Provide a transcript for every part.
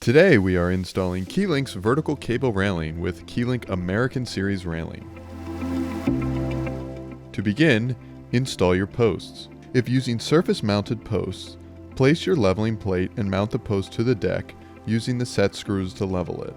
Today we are installing Keylink's vertical cable railing with Keylink American Series railing. To begin, install your posts. If using surface-mounted posts, place your leveling plate and mount the post to the deck using the set screws to level it.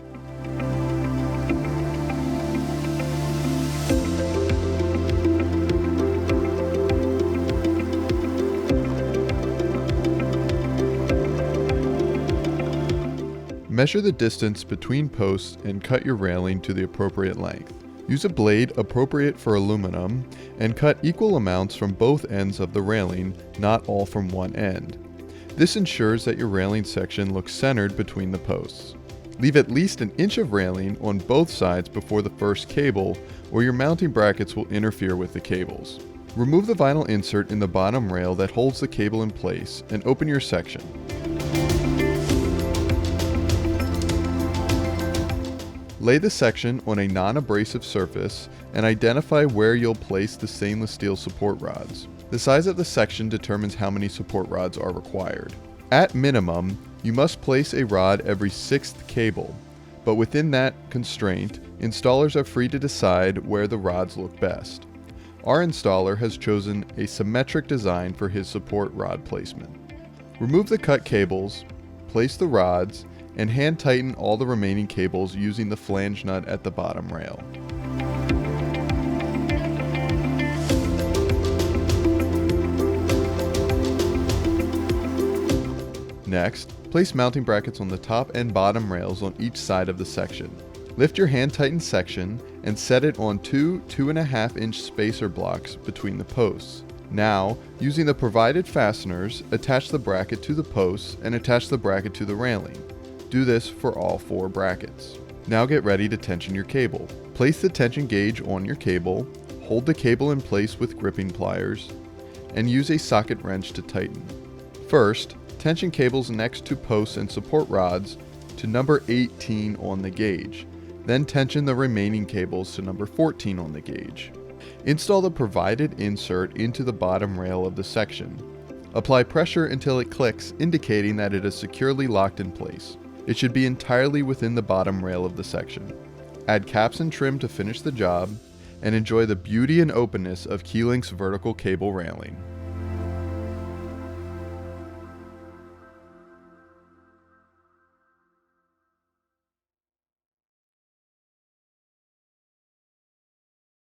Measure the distance between posts and cut your railing to the appropriate length. Use a blade appropriate for aluminum and cut equal amounts from both ends of the railing, not all from one end. This ensures that your railing section looks centered between the posts. Leave at least an inch of railing on both sides before the first cable, or your mounting brackets will interfere with the cables. Remove the vinyl insert in the bottom rail that holds the cable in place and open your section. Lay the section on a non-abrasive surface and identify where you'll place the stainless steel support rods. The size of the section determines how many support rods are required. At minimum, you must place a rod every 6th cable, but within that constraint, installers are free to decide where the rods look best. Our installer has chosen a symmetric design for his support rod placement. Remove the cut cables, place the rods, and hand tighten all the remaining cables using the flange nut at the bottom rail. Next, place mounting brackets on the top and bottom rails on each side of the section. Lift your hand tightened section and set it on two 2.5-inch spacer blocks between the posts. Now, using the provided fasteners, attach the bracket to the posts and attach the bracket to the railing. Do this for all 4 brackets. Now get ready to tension your cable. Place the tension gauge on your cable, hold the cable in place with gripping pliers, and use a socket wrench to tighten. First, tension cables next to posts and support rods to number 18 on the gauge. Then tension the remaining cables to number 14 on the gauge. Install the provided insert into the bottom rail of the section. Apply pressure until it clicks, indicating that it is securely locked in place. It should be entirely within the bottom rail of the section. Add caps and trim to finish the job, and enjoy the beauty and openness of Keylink's vertical cable railing.